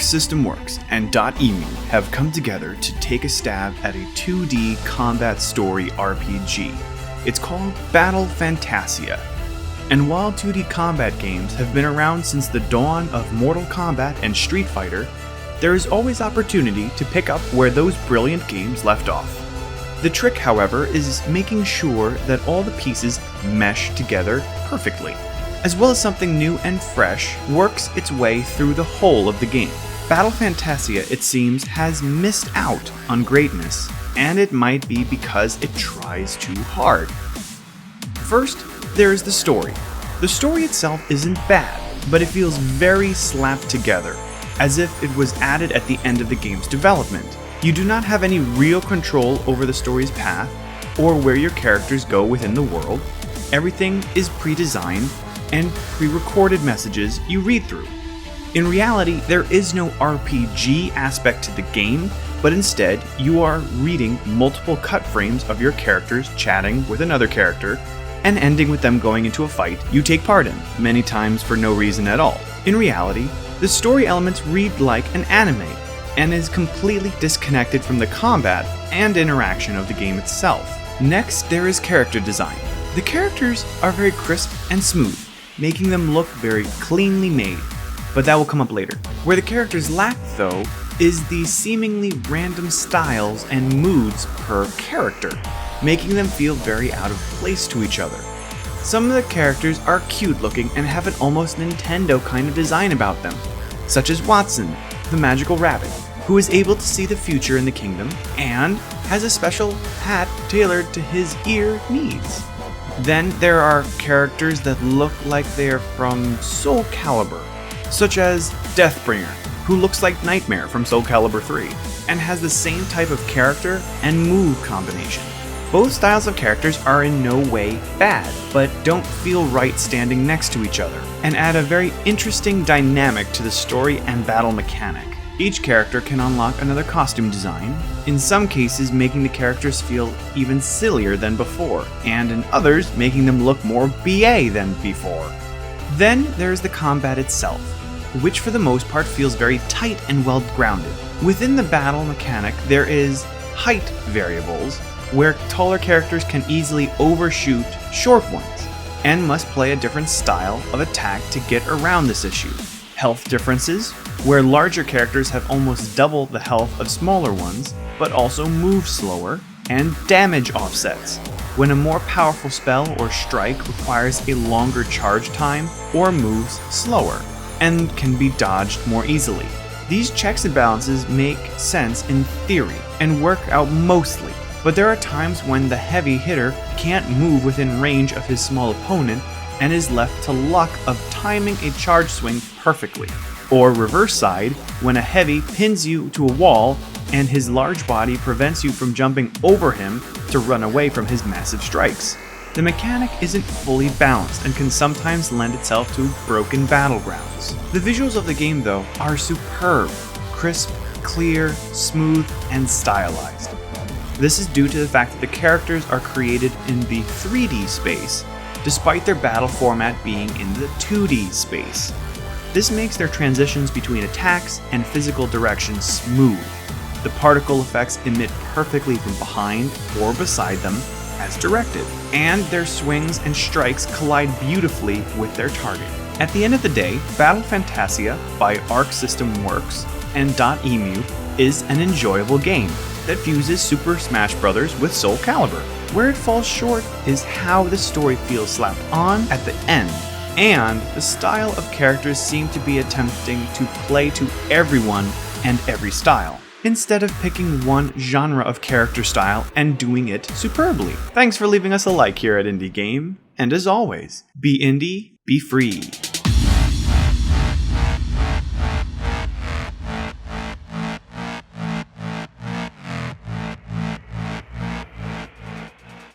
Arc System Works and DotEmu have come together to take a stab at a 2D combat story RPG. It's called Battle Fantasia. And while 2D combat games have been around since the dawn of Mortal Kombat and Street Fighter, there is always opportunity to pick up where those brilliant games left off. The trick, however, is making sure that all the pieces mesh together perfectly, as well as something new and fresh works its way through the whole of the game. Battle Fantasia, it seems, has missed out on greatness, and it might be because it tries too hard. First, there is the story. The story itself isn't bad, but it feels very slapped together, as if it was added at the end of the game's development. You do not have any real control over the story's path, or where your characters go within the world. Everything is pre-designed, and pre-recorded messages you read through. In reality, there is no RPG aspect to the game, but instead, you are reading multiple cut frames of your characters chatting with another character, and ending with them going into a fight you take part in, many times for no reason at all. In reality, the story elements read like an anime, and is completely disconnected from the combat and interaction of the game itself. Next, there is character design. The characters are very crisp and smooth, making them look very cleanly made, but that will come up later. Where the characters lack, though, is the seemingly random styles and moods per character, making them feel very out of place to each other. Some of the characters are cute looking and have an almost Nintendo kind of design about them, such as Watson, the magical rabbit, who is able to see the future in the kingdom and has a special hat tailored to his ear needs. Then there are characters that look like they are from Soul Calibur, such as Deathbringer, who looks like Nightmare from Soul Calibur 3, and has the same type of character and move combination. Both styles of characters are in no way bad, but don't feel right standing next to each other, and add a very interesting dynamic to the story and battle mechanic. Each character can unlock another costume design, in some cases making the characters feel even sillier than before, and in others making them look more BA than before. Then there's the combat itself, which for the most part feels very tight and well grounded. Within the battle mechanic there is height variables, where taller characters can easily overshoot short ones, and must play a different style of attack to get around this issue. Health differences, where larger characters have almost double the health of smaller ones, but also move slower, and damage offsets, when a more powerful spell or strike requires a longer charge time or moves slower, and can be dodged more easily. These checks and balances make sense in theory, and work out mostly, but there are times when the heavy hitter can't move within range of his small opponent and is left to luck of timing a charge swing perfectly. Or reverse side, when a heavy pins you to a wall and his large body prevents you from jumping over him to run away from his massive strikes. The mechanic isn't fully balanced and can sometimes lend itself to broken battlegrounds. The visuals of the game, though, are superb, crisp, clear, smooth, and stylized. This is due to the fact that the characters are created in the 3D space, despite their battle format being in the 2D space. This makes their transitions between attacks and physical direction smooth. The particle effects emit perfectly from behind or beside them as directed, and their swings and strikes collide beautifully with their target. At the end of the day, Battle Fantasia by Arc System Works and DotEmu is an enjoyable game that fuses Super Smash Bros. With Soul Calibur. Where it falls short is how the story feels slapped on at the end, and the style of characters seem to be attempting to play to everyone and every style, instead of picking one genre of character style and doing it superbly. Thanks for leaving us a like here at Indie Game, and as always, be indie, be free.